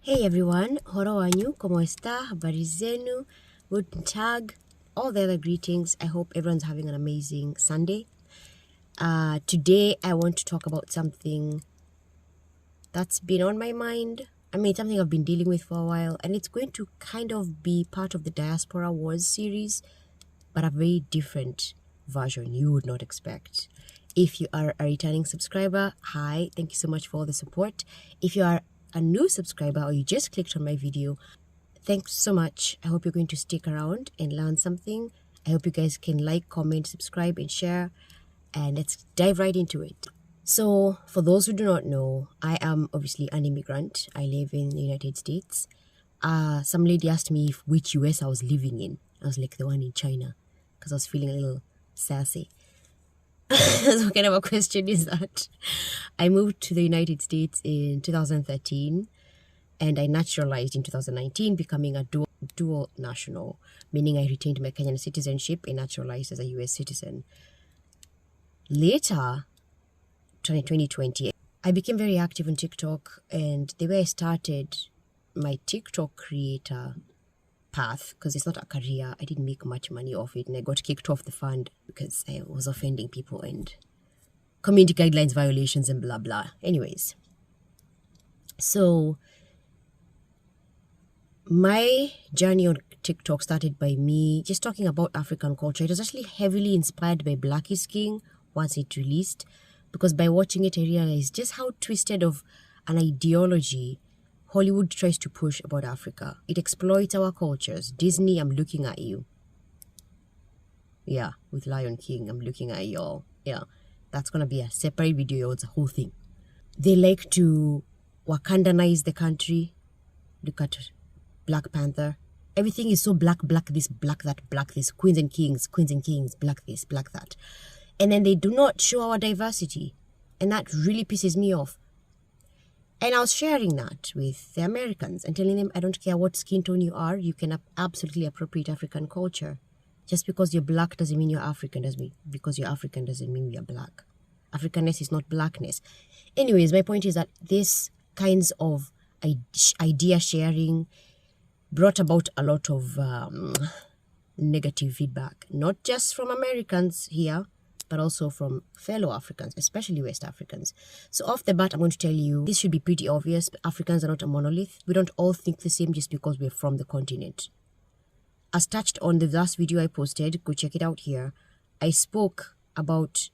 Hey everyone, horo wanyu, como esta, habari zenu, guten tag, all the other greetings. I hope everyone's having an amazing Sunday. Today I want to talk about something that's been on my mind. Something I've been dealing with for a while, and it's going to kind of be part of the Diaspora Wars series, but a very different version you would not expect. If you are a returning subscriber, hi, thank you so much for all the support. If you are a new subscriber or you just clicked on my video, thanks so much. I hope you're going to stick around and learn something. I hope you guys can like, comment, subscribe, and share. And let's dive right into it. So, for those who do not know, I am obviously an immigrant. I live in the United States. Some lady asked me which US I was living in. I was like, the one in China, because I was feeling a little sassy. So what kind of a question is that? I moved to the United States in 2013 and I naturalized in 2019, becoming a dual national, meaning I retained my Kenyan citizenship and naturalized as a US citizen. Later, 2020, I became very active on TikTok, and the way I started my TikTok creator path, because it's not a career, I didn't make much money off it, and I got kicked off the fund because I was offending people and community guidelines violations and blah blah. Anyways, so my journey on TikTok started by me just talking about African culture. It was actually heavily inspired by Black is King once it released, because by watching it I realized just how twisted of an ideology Hollywood tries to push about Africa. It exploits our cultures. Disney, I'm looking at you. Yeah, with Lion King, I'm looking at y'all. Yeah, that's gonna be a separate video. It's a whole thing. They like to Wakandanize the country. Look at Black Panther. Everything is so black this, black that, black this. Queens and kings, black this, black that. And then they do not show our diversity. And that really pisses me off. And I was sharing that with the Americans and telling them, I don't care what skin tone you are, you can absolutely appropriate African culture. Just because you're black doesn't mean you're African. Because you're African doesn't mean you're black. Africanness is not blackness. Anyways, my point is that this kinds of idea sharing brought about a lot of negative feedback, not just from Americans here, but also from fellow Africans, especially West Africans. So off the bat, I'm going to tell you, this should be pretty obvious. Africans are not a monolith. We don't all think the same just because we're from the continent. As touched on the last video I posted, go check it out here, I spoke about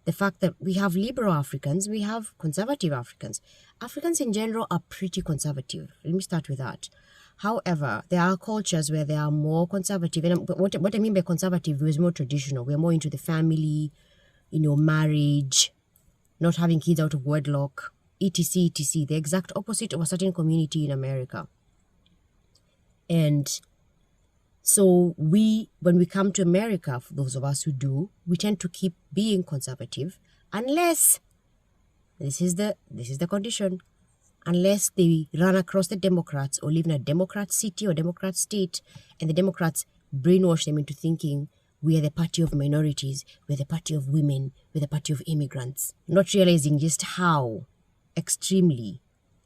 the fact that we have liberal Africans, we have conservative Africans. Africans in general are pretty conservative. Let me start with that. However, there are cultures where they are more conservative. And what I mean by conservative is more traditional. We're more into the family, marriage, not having kids out of wedlock, etc., etc. The exact opposite of a certain community in America. And so when we come to America, for those of us who do, we tend to keep being conservative unless, this is the condition, unless they run across the Democrats or live in a Democrat city or Democrat state, and the Democrats brainwash them into thinking we are the party of minorities, we're the party of women, we're the party of immigrants, not realizing just how extremely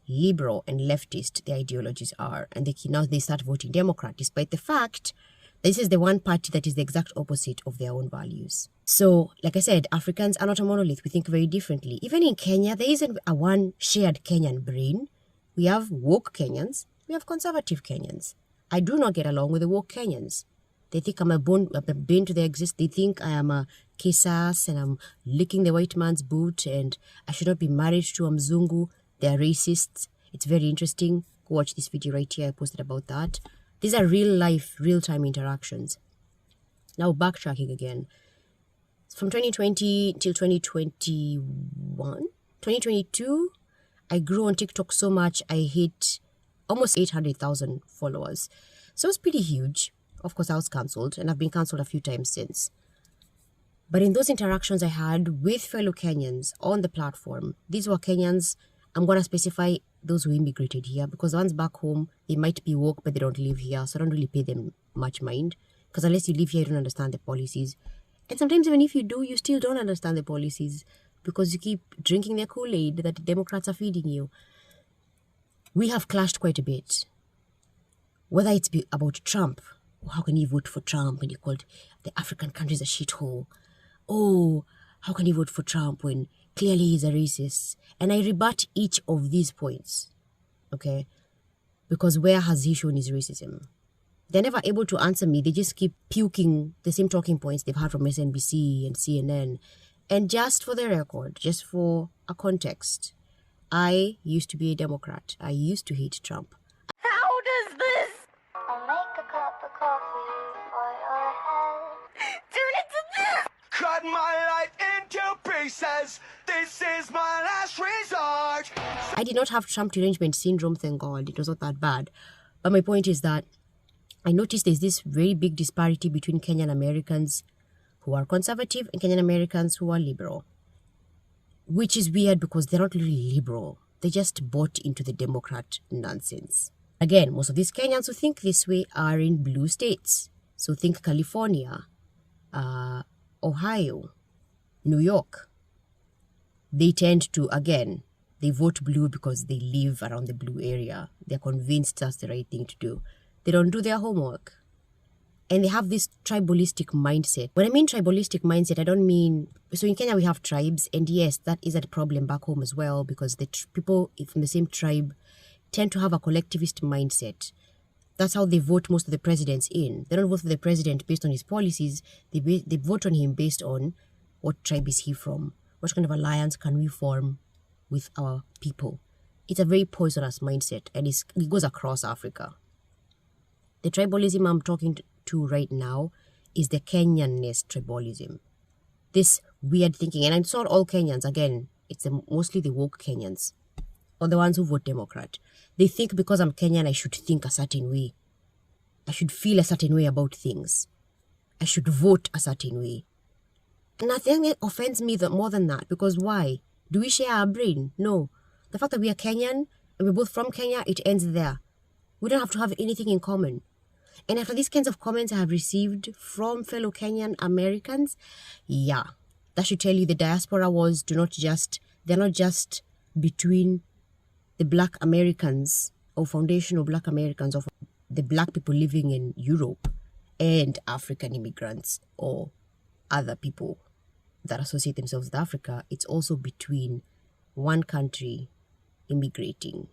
liberal and leftist the ideologies are, and now they start voting Democrat, despite the fact this is the one party that is the exact opposite of their own values. So, like I said, Africans are not a monolith. We think very differently. Even in Kenya, there isn't a one shared Kenyan brain. We have woke Kenyans. We have conservative Kenyans. I do not get along with the woke Kenyans. They think I'm a bane to their existence. They think I am a kisas and I'm licking the white man's boot and I should not be married to a mzungu. They're racists. It's very interesting. Go watch this video right here. I posted about that. These are real life, real-time interactions. Now backtracking again. From 2020 till 2022, I grew on TikTok so much, I hit almost 800,000 followers. So it's pretty huge. Of course, I was cancelled, and I've been cancelled a few times since. But in those interactions I had with fellow Kenyans on the platform, these were Kenyans, I'm going to specify those who immigrated here, because the ones back home, they might be woke, but they don't live here, so I don't really pay them much mind, because unless you live here, you don't understand the policies. And sometimes even if you do, you still don't understand the policies, because you keep drinking their Kool-Aid that the Democrats are feeding you. we have clashed quite a bit. Whether it's about Trump, how can you vote for Trump when you called the African countries a shithole? Oh, how can you vote for Trump when clearly he's a racist? And I rebut each of these points, okay? Because where has he shown his racism? They're never able to answer me. They just keep puking the same talking points they've had from MSNBC and CNN. And just for the record, just for a context, I used to be a Democrat. I used to hate Trump. How does this? I'll make a cup of coffee for your head. Turn it to this! Cut my life into pieces. This is my last resort. I did not have Trump derangement syndrome, thank God. It was not that bad. But my point is that I noticed there's this very big disparity between Kenyan Americans who are conservative and Kenyan Americans who are liberal. Which is weird because they're not really liberal. They just bought into the Democrat nonsense. Again, most of these Kenyans who think this way are in blue states. So think California, Ohio, New York. They tend to, again, they vote blue because they live around the blue area. They're convinced that's the right thing to do. They don't do their homework. And they have this tribalistic mindset. When I mean tribalistic mindset, I don't mean... So in Kenya, we have tribes. And yes, that is a problem back home as well because the people from the same tribe tend to have a collectivist mindset. That's how they vote most of the presidents in. They don't vote for the president based on his policies. They vote on him based on what tribe is he from. What kind of alliance can we form with our people? It's a very poisonous mindset and it goes across Africa. The tribalism I'm talking to right now is the Kenyanness tribalism. This weird thinking, and it's not all Kenyans, again, it's mostly the woke Kenyans, or the ones who vote Democrat. They think because I'm Kenyan, I should think a certain way. I should feel a certain way about things. I should vote a certain way. Nothing offends me more than that, because why? Do we share our brain? No. The fact that we are Kenyan, and we're both from Kenya, it ends there. We don't have to have anything in common. And after these kinds of comments I have received from fellow Kenyan Americans, yeah, that should tell you the diaspora wars they're not just between the Black Americans or foundational Black Americans or the Black people living in Europe and African immigrants or other people that associate themselves with Africa. It's also between one country immigrating.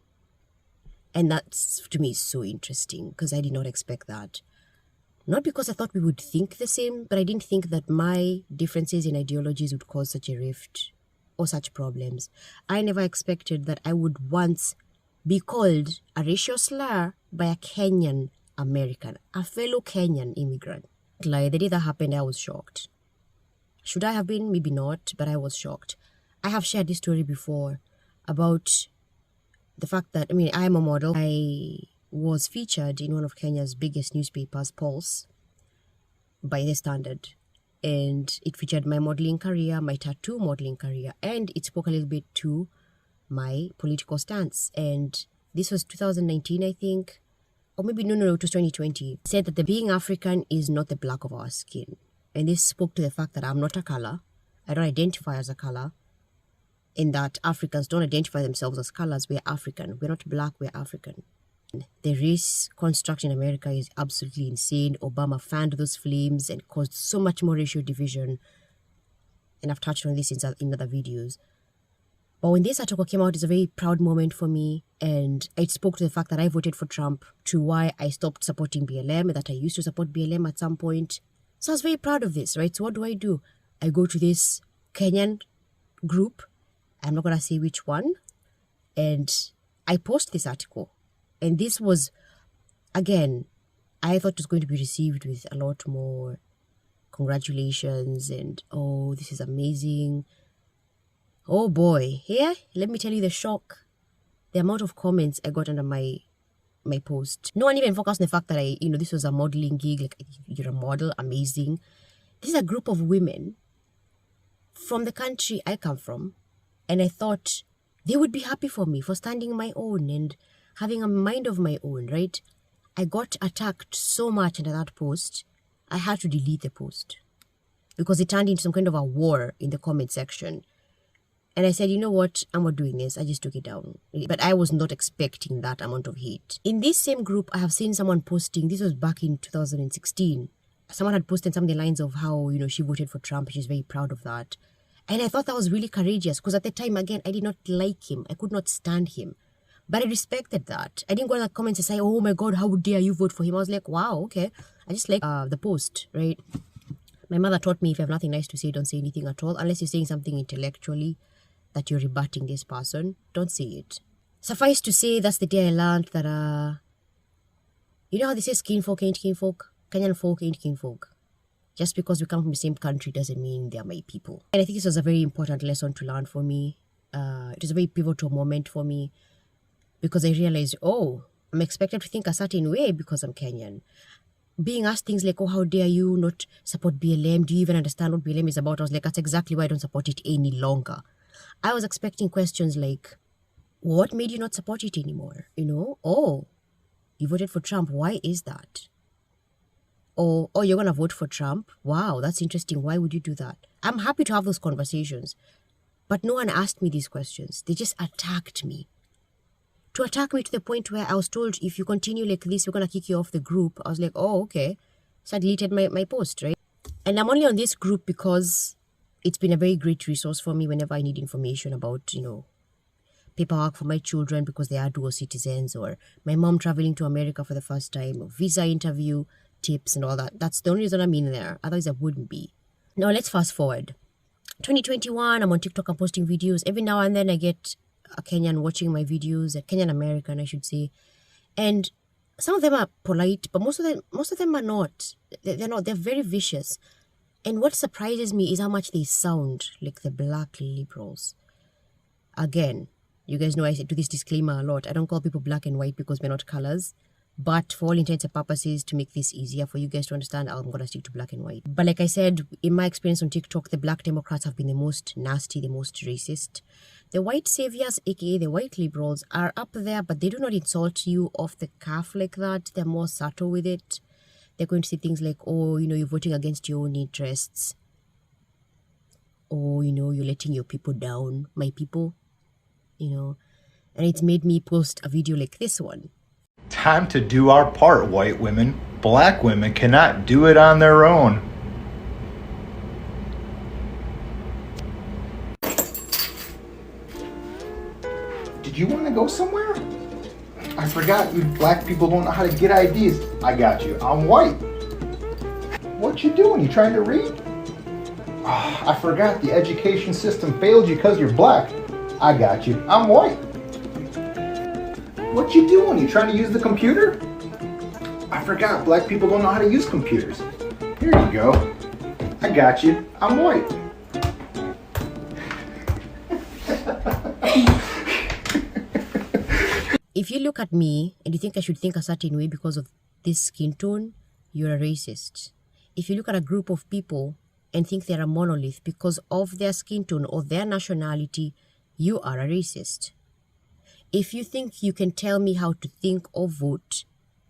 And that's, to me, so interesting because I did not expect that. Not because I thought we would think the same, but I didn't think that my differences in ideologies would cause such a rift or such problems. I never expected that I would once be called a racial slur by a Kenyan American, a fellow Kenyan immigrant. Like, the day that happened, I was shocked. Should I have been? Maybe not, but I was shocked. I have shared this story before about the fact that, I am a model. I was featured in one of Kenya's biggest newspapers, Pulse, by the Standard. And it featured my modeling career, my tattoo modeling career, and it spoke a little bit to my political stance. And this was 2019, I think. Or maybe, no, it was 2020. It said that the being African is not the black of our skin. And this spoke to the fact that I'm not a color. I don't identify as a color. In that Africans don't identify themselves as colors. We're African. We're not black, we're African. The race construct in America is absolutely insane. Obama fanned those flames and caused so much more racial division. And I've touched on this in other videos. But when this article came out, it's a very proud moment for me. And it spoke to the fact that I voted for Trump, to why I stopped supporting BLM, that I used to support BLM at some point. So I was very proud of this, right? So what do? I go to this Kenyan group. I'm not going to say which one. And I post this article. And this was, again, I thought it was going to be received with a lot more congratulations and, oh, this is amazing. Oh boy, here, let me tell you the shock. The amount of comments I got under my post. No one even focused on the fact that this was a modeling gig, like, you're a model, amazing. This is a group of women from the country I come from. And I thought they would be happy for me for standing my own and having a mind of my own, right? I got attacked so much under that post, I had to delete the post because it turned into some kind of a war in the comment section. And I said, you know what, I'm not doing this. I just took it down. But I was not expecting that amount of hate. In this same group, I have seen someone posting, this was back in 2016. Someone had posted something lines of how, she voted for Trump. She's very proud of that. And I thought that was really courageous because at the time, again, I did not like him. I could not stand him. But I respected that. I didn't go in the comments and say, oh my God, how dare you vote for him? I was like, wow, okay. I just like the post, right? My mother taught me if you have nothing nice to say, don't say anything at all. Unless you're saying something intellectually that you're rebutting this person, don't say it. Suffice to say, that's the day I learned that, you know how they say skin folk ain't kinfolk? Kenyan folk ain't kinfolk. Just because we come from the same country doesn't mean they're my people. And I think this was a very important lesson to learn for me. It was a very pivotal moment for me because I realized, oh, I'm expected to think a certain way because I'm Kenyan. Being asked things like, oh, how dare you not support BLM? Do you even understand what BLM is about? I was like, that's exactly why I don't support it any longer. I was expecting questions like, what made you not support it anymore? Oh, you voted for Trump. Why is that? Or, oh, you're going to vote for Trump? Wow, that's interesting. Why would you do that? I'm happy to have those conversations. But no one asked me these questions. They just attacked me. To attack me to the point where I was told, if you continue like this, we're going to kick you off the group. I was like, oh, okay. So I deleted my post, right? And I'm only on this group because it's been a very great resource for me whenever I need information about, paperwork for my children because they are dual citizens, or my mom traveling to America for the first time, or visa interview tips and all that. That's the only reason I'm in there. Otherwise, I wouldn't be. Now, let's fast forward. 2021, I'm on TikTok, I'm posting videos. Every now and then I get a Kenyan watching my videos, a Kenyan American, I should say. And some of them are polite, but most of them are not. They're not. They're very vicious. And what surprises me is how much they sound like the black liberals. Again, you guys know I do this disclaimer a lot. I don't call people black and white because we're not colors. But for all intents and purposes, to make this easier for you guys to understand, I'm going to stick to black and white. But like I said, in my experience on TikTok, the black Democrats have been the most nasty, the most racist. The white saviors, aka the white liberals, are up there, but they do not insult you off the cuff like that. They're more subtle with it. They're going to say things like, oh, you're voting against your own interests. Or, you're letting your people down, my people. And it's made me post a video like this one. Time to do our part, white women. Black women cannot do it on their own. Did you want to go somewhere? I forgot you black people don't know how to get IDs. I got you. I'm white. What you doing? You trying to read? Oh, I forgot the education system failed you because you're black. I got you. I'm white. What you doing? You trying to use the computer? I forgot black people don't know how to use computers. Here you go. I got you. I'm white. If you look at me and you think I should think a certain way because of this skin tone, you're a racist. If you look at a group of people and think they're a monolith because of their skin tone or their nationality, you are a racist. If you think you can tell me how to think or vote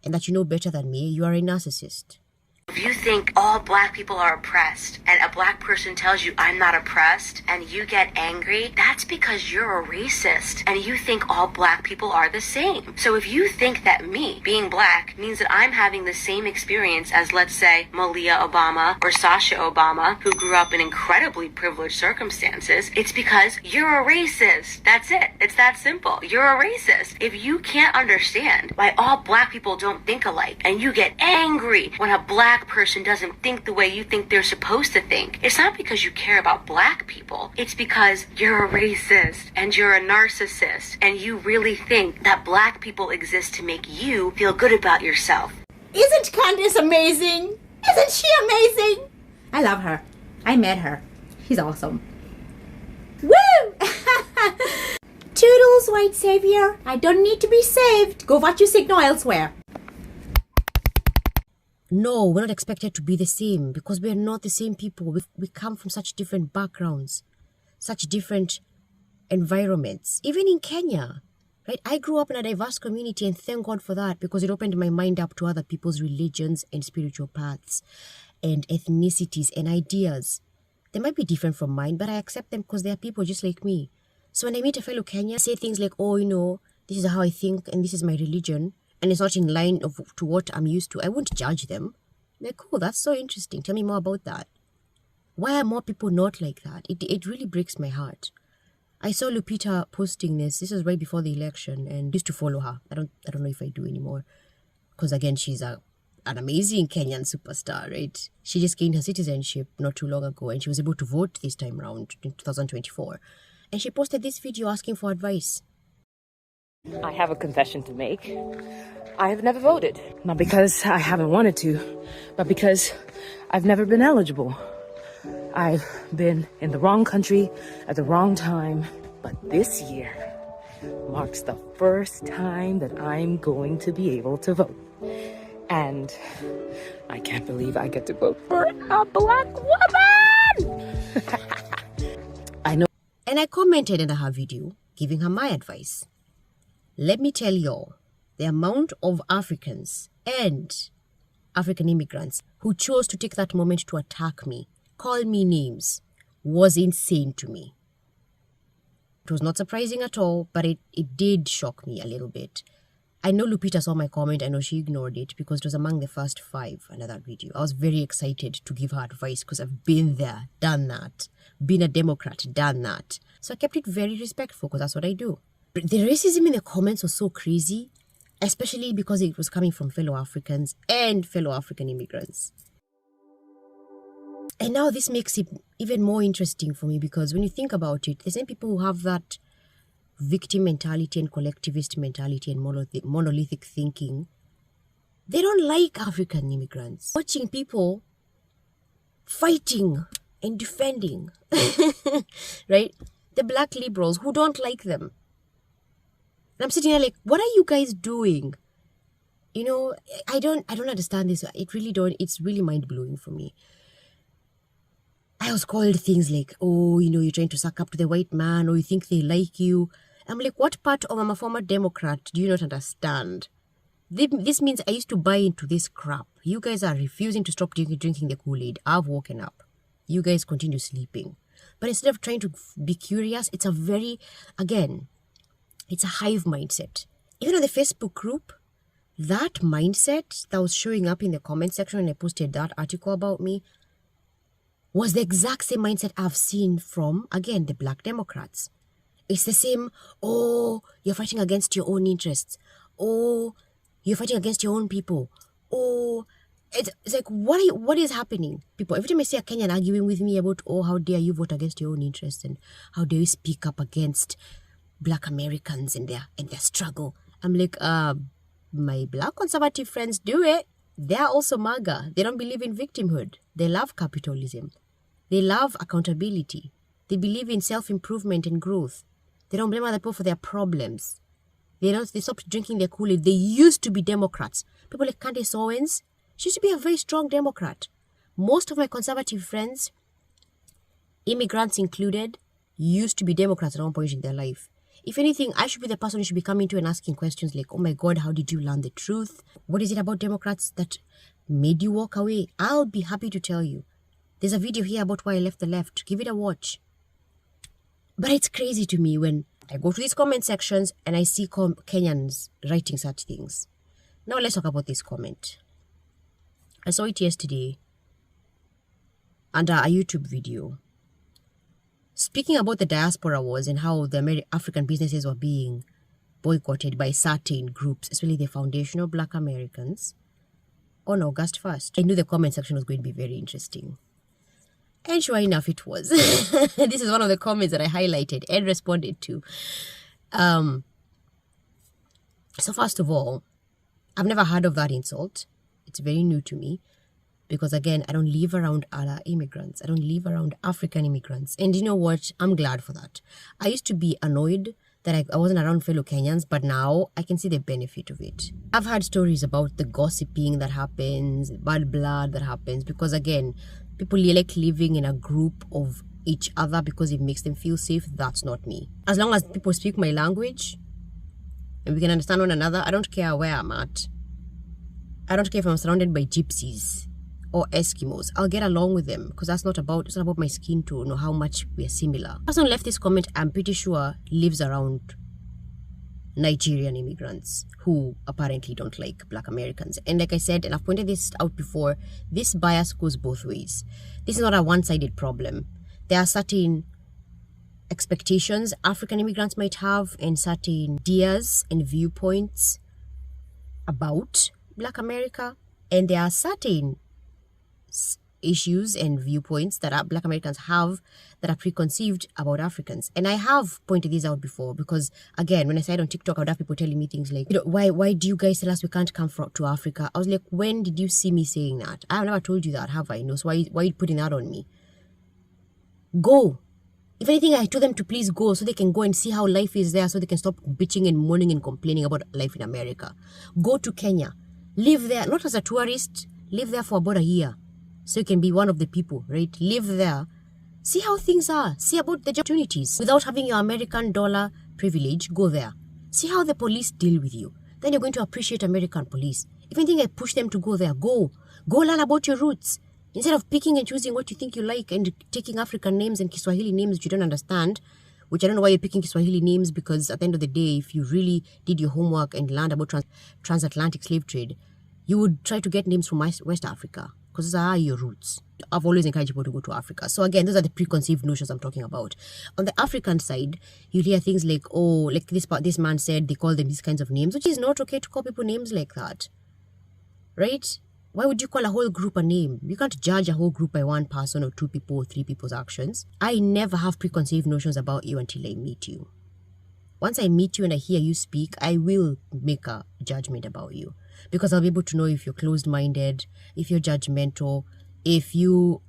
and that you know better than me, you are a narcissist. If you think all black people are oppressed and a black person tells you I'm not oppressed and you get angry, that's because you're a racist and you think all black people are the same. So if you think that me being black means that I'm having the same experience as, let's say, Malia Obama or Sasha Obama, who grew up in incredibly privileged circumstances, it's because you're a racist. That's it. It's that simple. You're a racist. If you can't understand why all black people don't think alike and you get angry when a black person doesn't think the way you think they're supposed to think, it's not because you care about black people. It's because you're a racist and you're a narcissist and you really think that black people exist to make you feel good about yourself. Isn't Candace amazing? Isn't she amazing? I love her. I met her. She's awesome. Woo! Toodles, white savior. I don't need to be saved. Go virtue signal elsewhere. No, we're not expected to be the same because we're not the same people. We come from such different backgrounds, such different environments. Even in Kenya, right? I grew up in a diverse community and thank God for that because it opened my mind up to other people's religions and spiritual paths and ethnicities and ideas. They might be different from mine, but I accept them because they are people just like me. So when I meet a fellow Kenyan, I say things like, oh, this is how I think and this is my religion, and it's not in line to what I'm used to, I won't judge them. Like, cool, that's so interesting. Tell me more about that. Why are more people not like that? It really breaks my heart. I saw Lupita posting this. This was right before the election, and used to follow her. I don't know if I do anymore. Because again, she's an amazing Kenyan superstar, right? She just gained her citizenship not too long ago, and she was able to vote this time around in 2024. And she posted this video asking for advice. I have a confession to make. I have never voted. Not because I haven't wanted to, but because I've never been eligible. I've been in the wrong country at the wrong time, but this year marks the first time that I'm going to be able to vote. And I can't believe I get to vote for a black woman! I know. And I commented under her video, giving her my advice. Let me tell y'all, the amount of Africans and African immigrants who chose to take that moment to attack me, call me names, was insane to me. It was not surprising at all, but it did shock me a little bit. I know Lupita saw my comment. I know she ignored it because it was among the first 5 under that video. I was very excited to give her advice because I've been there, done that, been a Democrat, done that. So I kept it very respectful because that's what I do. But the racism in the comments was so crazy, especially because it was coming from fellow Africans and fellow African immigrants. And now this makes it even more interesting for me because when you think about it, the same people who have that victim mentality and collectivist mentality and monolithic thinking, they don't like African immigrants. Watching people fighting and defending, right? The black liberals who don't like them. And I'm sitting there like, what are you guys doing? I don't understand this. It's really mind-blowing for me. I was called things like, oh, you're trying to suck up to the white man, or you think they like you. I'm like, what part of I'm a former Democrat do you not understand? This means I used to buy into this crap. You guys are refusing to stop drinking the Kool-Aid. I've woken up. You guys continue sleeping. But instead of trying to be curious, it's a hive mindset. Even on the Facebook group, that mindset that was showing up in the comment section when I posted that article about me was the exact same mindset I've seen from, again, the black Democrats. It's the same, oh, you're fighting against your own interests. Oh, you're fighting against your own people. Oh, it's like, what is happening? People, every time I see a Kenyan arguing with me about, oh, how dare you vote against your own interests and how dare you speak up against black Americans and their struggle. I'm like, my black conservative friends do it. They're also Maga. They don't believe in victimhood. They love capitalism. They love accountability. They believe in self-improvement and growth. They don't blame other people for their problems. They stopped drinking their Kool-Aid. They used to be Democrats. People like Candace Owens, she used to be a very strong Democrat. Most of my conservative friends, immigrants included, used to be Democrats at one point in their life. If anything, I should be the person who should be coming to and asking questions like, oh my God, how did you learn the truth? What is it about Democrats that made you walk away? I'll be happy to tell you. There's a video here about why I left the left. Give it a watch. But it's crazy to me when I go to these comment sections and I see Kenyans writing such things. Now let's talk about this comment. I saw it yesterday under a YouTube video speaking about the diaspora wars and how the African businesses were being boycotted by certain groups, especially the foundational Black Americans, on August 1st. I knew the comment section was going to be very interesting. And sure enough, it was. This is one of the comments that I highlighted and responded to. So first of all, I've never heard of that insult. It's very new to me. Because again, I don't live around other immigrants. I don't live around African immigrants. And you know what? I'm glad for that. I used to be annoyed that I wasn't around fellow Kenyans, but now I can see the benefit of it. I've heard stories about the gossiping that happens, bad blood that happens, because again, people like living in a group of each other because it makes them feel safe. That's not me. As long as people speak my language and we can understand one another, I don't care where I'm at. I don't care if I'm surrounded by gypsies or Eskimos. I'll get along with them because it's not about my skin tone or how much we're similar. The person who left this comment, I'm pretty sure, lives around Nigerian immigrants who apparently don't like Black Americans. And like I said, and I've pointed this out before, this bias goes both ways. This is not a one-sided problem. There are certain expectations African immigrants might have and certain ideas and viewpoints about Black America. And there are certain issues and viewpoints that Black Americans have that are preconceived about Africans. And I have pointed these out before because, again, when I said on TikTok, I would have people telling me things like, why do you guys tell us we can't come to Africa? I was like, when did you see me saying that? I've never told you that, have I? No, so why are you putting that on me? Go. If anything, I told them to please go so they can go and see how life is there so they can stop bitching and moaning and complaining about life in America. Go to Kenya. Live there, not as a tourist, live there for about a year. So you can be one of the people, right? Live there. See how things are. See about the opportunities. Without having your American dollar privilege, go there. See how the police deal with you. Then you're going to appreciate American police. If anything, I push them to go there. Go. Go learn about your roots. Instead of picking and choosing what you think you like and taking African names and Kiswahili names that you don't understand, which I don't know why you're picking Kiswahili names, because at the end of the day, if you really did your homework and learned about transatlantic slave trade, you would try to get names from West Africa, because those are your roots. I've always encouraged people to go to Africa. So again, those are the preconceived notions I'm talking about. On the African side, you hear things like, oh, like this man said they call them these kinds of names, which is not okay to call people names like that. Right? Why would you call a whole group a name? You can't judge a whole group by one person or two people or three people's actions. I never have preconceived notions about you until I meet you. Once I meet you and I hear you speak, I will make a judgment about you. Because I'll be able to know if you're closed-minded, if you're judgmental, if you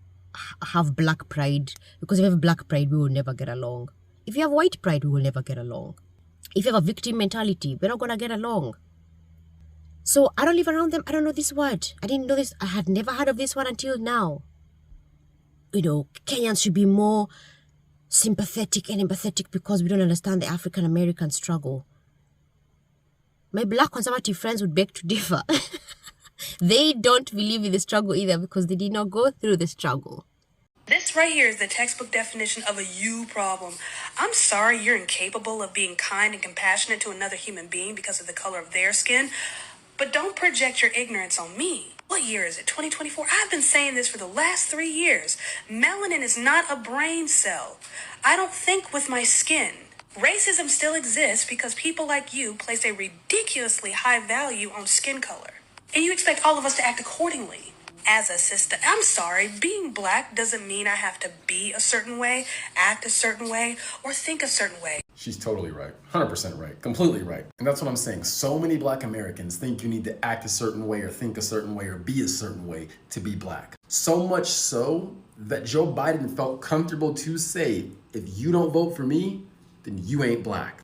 have black pride. Because if you have black pride, we will never get along. If you have white pride, we will never get along. If you have a victim mentality, we're not going to get along. So I don't live around them. I don't know this word. I didn't know this. I had never heard of this one until now. You know, Kenyans should be more sympathetic and empathetic because we don't understand the African American struggle. My black conservative friends would beg to differ. They don't believe in the struggle either because they did not go through the struggle. This right here is the textbook definition of a you problem. I'm sorry you're incapable of being kind and compassionate to another human being because of the color of their skin, but don't project your ignorance on me. What year is it? 2024? I've been saying this for the last 3 years. Melanin is not a brain cell. I don't think with my skin. Racism still exists because people like you place a ridiculously high value on skin color. And you expect all of us to act accordingly. As a sister, I'm sorry, being black doesn't mean I have to be a certain way, act a certain way, or think a certain way. She's totally right. 100% right. Completely right. And that's what I'm saying. So many black Americans think you need to act a certain way or think a certain way or be a certain way to be black. So much so that Joe Biden felt comfortable to say, if you don't vote for me, then you ain't black.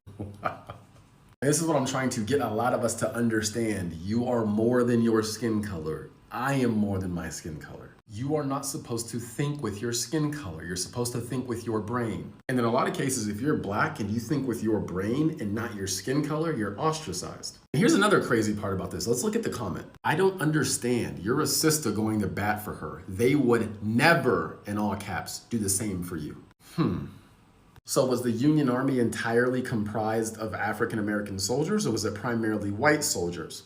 This is what I'm trying to get a lot of us to understand. You are more than your skin color. I am more than my skin color. You are not supposed to think with your skin color. You're supposed to think with your brain. And in a lot of cases, if you're black and you think with your brain and not your skin color, you're ostracized. And here's another crazy part about this. Let's look at the comment. I don't understand. You're a sister going to bat for her. They would never, in all caps, do the same for you. So was the Union Army entirely comprised of African American soldiers, or was it primarily white soldiers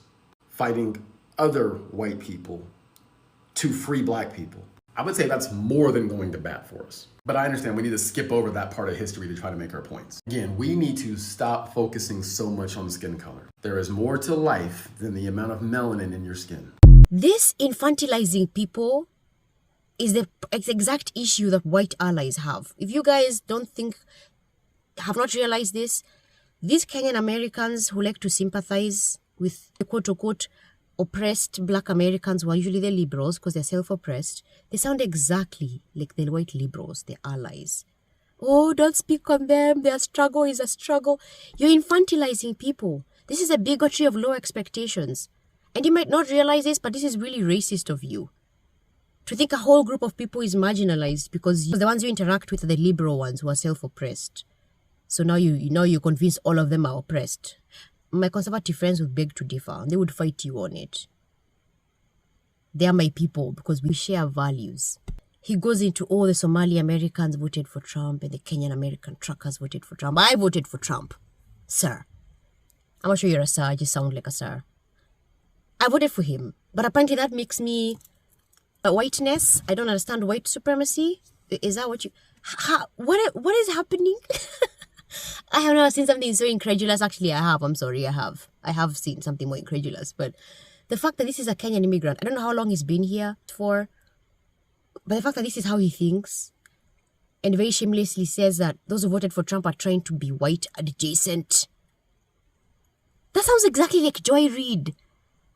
fighting other white people to free black people? I would say that's more than going to bat for us. But I understand we need to skip over that part of history to try to make our points. Again, we need to stop focusing so much on skin color. There is more to life than the amount of melanin in your skin. This infantilizing people is the exact issue that white allies have. If you guys have not realized this, these Kenyan Americans who like to sympathize with the quote-unquote oppressed black Americans, who are usually the liberals because they're self-oppressed, they sound exactly like the white liberals, the allies. Oh, don't speak on them. Their struggle is a struggle. You're infantilizing people. This is a bigotry of low expectations. And you might not realize this, but this is really racist of you. To think a whole group of people is marginalized because the ones you interact with are the liberal ones who are self-oppressed. So now you convince all of them are oppressed. My conservative friends would beg to differ. They would fight you on it. they are my people because we share values. He goes into all the Somali Americans voted for Trump and the Kenyan American truckers voted for Trump. I voted for Trump, sir. I'm not sure you're a sir, I just sound like a sir. I voted for him, but apparently that makes me a whiteness. I don't understand white supremacy. Is that what you... What is happening? I have never seen something so incredulous. Actually, I have. I'm sorry, I have. I have seen something more incredulous. But the fact that this is a Kenyan immigrant, I don't know how long he's been here for, but the fact that this is how he thinks and very shamelessly says that those who voted for Trump are trying to be white adjacent. That sounds exactly like Joy Reid.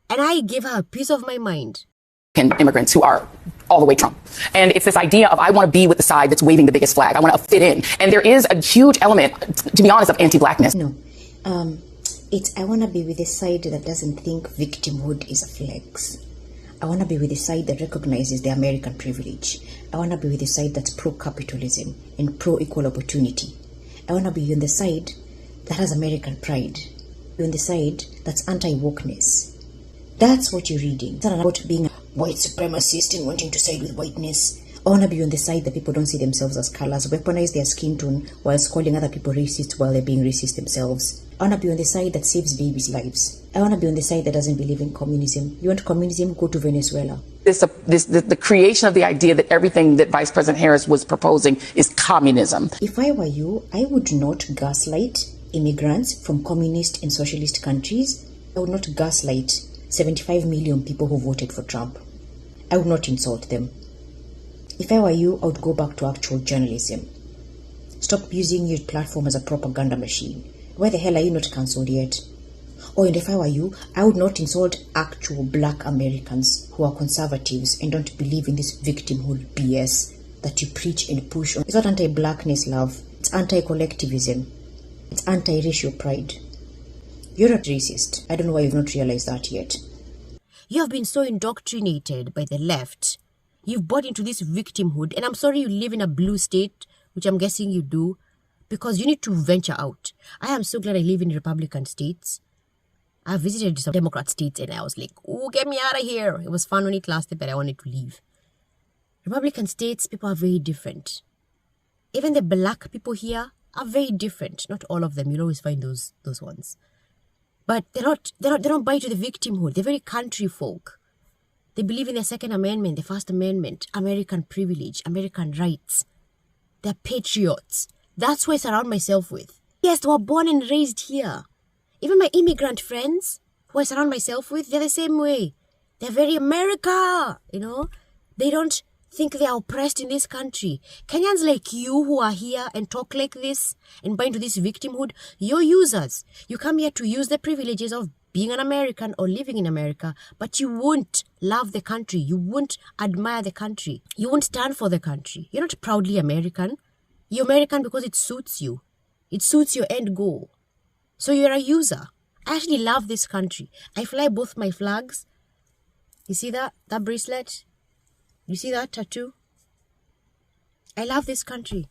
And I gave her a piece of my mind. Immigrants who are all the way Trump. And it's this idea of I want to be with the side that's waving the biggest flag. I want to fit in. And there is a huge element, to be honest, of anti-blackness. No. It's I want to be with the side that doesn't think victimhood is a flex. I want to be with the side that recognizes the American privilege. I want to be with the side that's pro-capitalism and pro-equal opportunity. I want to be on the side that has American pride. On the side that's anti-wokeness. That's what you're reading. It's not about being a white supremacist and wanting to side with whiteness. I want to be on the side that people don't see themselves as colors, weaponize their skin tone whilst calling other people racist while they're being racist themselves. I want to be on the side that saves babies' lives. I want to be on the side that doesn't believe in communism. You want communism? Go to Venezuela. The creation of the idea that everything that Vice President Harris was proposing is communism. If I were you, I would not gaslight immigrants from communist and socialist countries. I would not gaslight 75 million people who voted for Trump. I would not insult them. If I were you, I would go back to actual journalism. Stop using your platform as a propaganda machine. Why the hell are you not cancelled yet? Or and if I were you, I would not insult actual black Americans who are conservatives and don't believe in this victimhood BS that you preach and push on. It's not anti-blackness, love. It's anti-collectivism. It's anti-racial pride. You're a racist. I don't know why you've not realized that yet. You have been so indoctrinated by the left. You've bought into this victimhood. And I'm sorry you live in a blue state, which I'm guessing you do, because you need to venture out. I am so glad I live in Republican states. I visited some Democrat states and I was like, oh, get me out of here. It was fun when it lasted, but I wanted to leave. Republican states, people are very different. Even the black people here are very different. Not all of them. You'll always find those ones. But they don't buy into the victimhood. They're very country folk. They believe in the Second Amendment, the First Amendment, American privilege, American rights. They're patriots. That's who I surround myself with. Yes, they were born and raised here. Even my immigrant friends who I surround myself with, they're the same way. They're very America, you know. They don't think they are oppressed in this country. Kenyans like you who are here and talk like this and buy into this victimhood, you're users. You come here to use the privileges of being an American or living in America, but you won't love the country. You won't admire the country. You won't stand for the country. You're not proudly American. You're American because it suits you. It suits your end goal. So you're a user. I actually love this country. I fly both my flags. You see that bracelet? You see that tattoo? I love this country.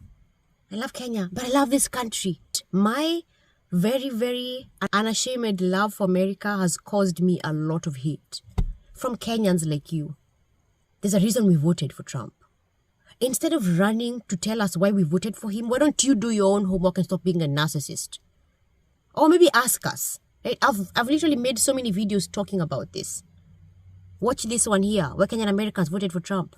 I love Kenya, but I love this country. My very, very unashamed love for America has caused me a lot of hate from Kenyans like you. There's a reason we voted for Trump. Instead of running to tell us why we voted for him, why don't you do your own homework and stop being a narcissist? Or maybe ask us. Right? I've literally made so many videos talking about this. Watch this one here, where Kenyan Americans voted for Trump.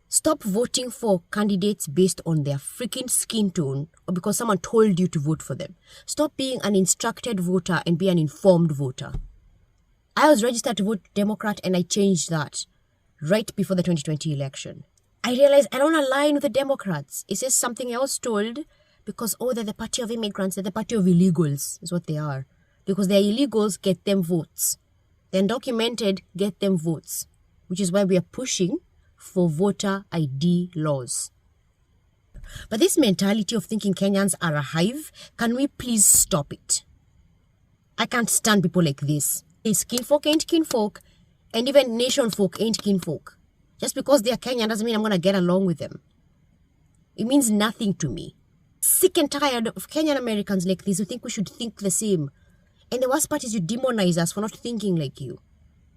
Stop voting for candidates based on their freaking skin tone or because someone told you to vote for them. Stop being an instructed voter and be an informed voter. I was registered to vote Democrat and I changed that right before the 2020 election. I realized I don't align with the Democrats. It says something else told because, oh, they're the party of immigrants, they're the party of illegals, is what they are. Because they're illegals, get them votes. The undocumented, get them votes. Which is why we are pushing for voter ID laws. But this mentality of thinking Kenyans are a hive, can we please stop it? I can't stand people like this. Kinfolk ain't kinfolk, and even nation folk ain't kinfolk. Just because they're Kenyan doesn't mean I'm going to get along with them. It means nothing to me. Sick and tired of Kenyan Americans like this who think we should think the same. And the worst part is you demonize us for not thinking like you.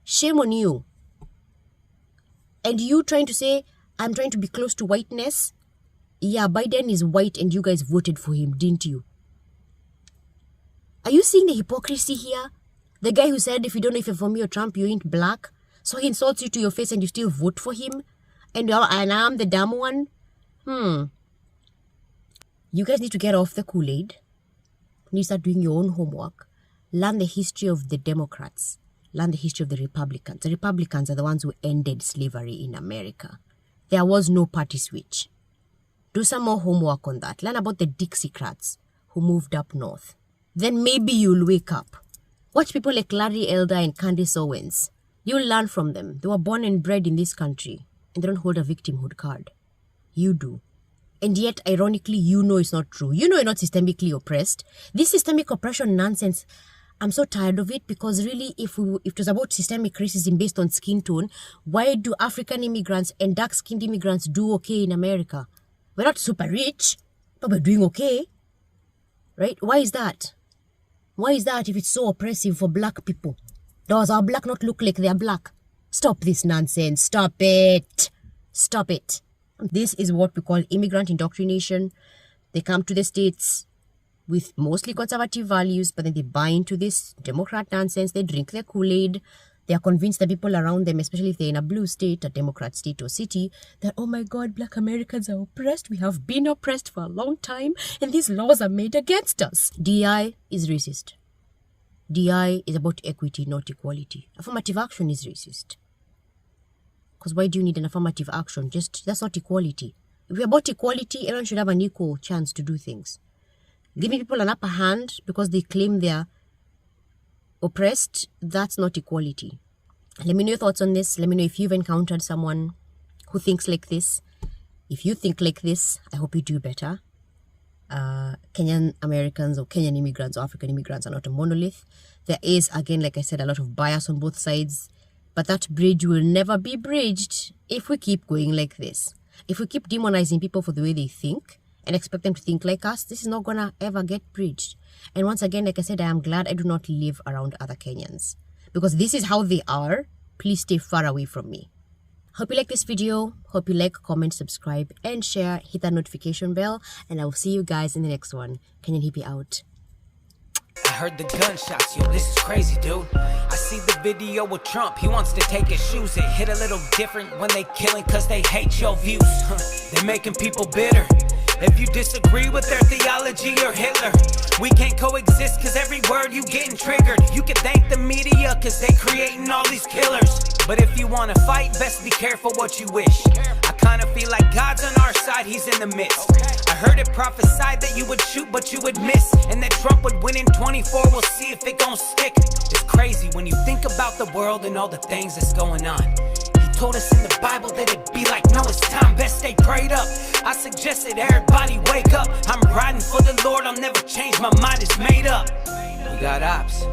Shame on you. And you trying to say, I'm trying to be close to whiteness? Yeah, Biden is white and you guys voted for him, didn't you? Are you seeing the hypocrisy here? The guy who said, if you don't know if you're for me or Trump, you ain't black. So he insults you to your face and you still vote for him? And I'm the dumb one? You guys need to get off the Kool-Aid. You need to start doing your own homework. Learn the history of the Democrats. Learn the history of the Republicans. The Republicans are the ones who ended slavery in America. There was no party switch. Do some more homework on that. Learn about the Dixiecrats who moved up north. Then maybe you'll wake up. Watch people like Larry Elder and Candace Owens. You'll learn from them. They were born and bred in this country and they don't hold a victimhood card. You do. And yet, ironically, you know it's not true. You know you're not systemically oppressed. This systemic oppression nonsense, I'm so tired of it, because really, if it was about systemic racism based on skin tone, why do African immigrants and dark-skinned immigrants do okay in America? We're not super rich, but we're doing okay. Right? Why is that? Why is that if it's so oppressive for black people? Does our black not look like they're black? Stop this nonsense. Stop it. Stop it. This is what we call immigrant indoctrination. They come to the States with mostly conservative values, but then they buy into this Democrat nonsense. They drink their Kool-Aid. They are convinced the people around them, especially if they're in a blue state, a Democrat state or city, that, oh my God, black Americans are oppressed. We have been oppressed for a long time, and these laws are made against us. DI is racist. DI is about equity, not equality. Affirmative action is racist. Because why do you need an affirmative action? That's not equality. If we're about equality, everyone should have an equal chance to do things. Giving people an upper hand because they claim they're oppressed, that's not equality. Let me know your thoughts on this. Let me know if you've encountered someone who thinks like this. If you think like this, I hope you do better. Kenyan Americans or Kenyan immigrants or African immigrants are not a monolith. There is, again, like I said, a lot of bias on both sides. But that bridge will never be bridged if we keep going like this. If we keep demonizing people for the way they think and expect them to think like us, this is not going to ever get bridged. And once again, like I said, I am glad I do not live around other Kenyans. Because this is how they are. Please stay far away from me. Hope you like this video. Hope you like, comment, subscribe, and share. Hit that notification bell. And I will see you guys in the next one. Kenyan Hippie out. I heard the gunshots, yo, this is crazy, dude. I see the video with Trump, he wants to take his shoes. It hit a little different when they killing cause they hate your views. They're making people bitter. If you disagree with their theology or Hitler, we can't coexist cause every word you getting triggered. You can thank the media cause they creating all these killers. But if you wanna fight, best be careful what you wish. I kinda feel like God's on our side, he's in the midst. I heard it prophesied that you would shoot but you would miss, and that Trump would win in 24, we'll see if it gon' stick. It's crazy when you think about the world and all the things that's going on. He told us in the Bible that it'd be like Noah's time, best stay prayed up. I suggested everybody wake up. I'm riding for the Lord, I'll never change, my mind is made up. We got ops.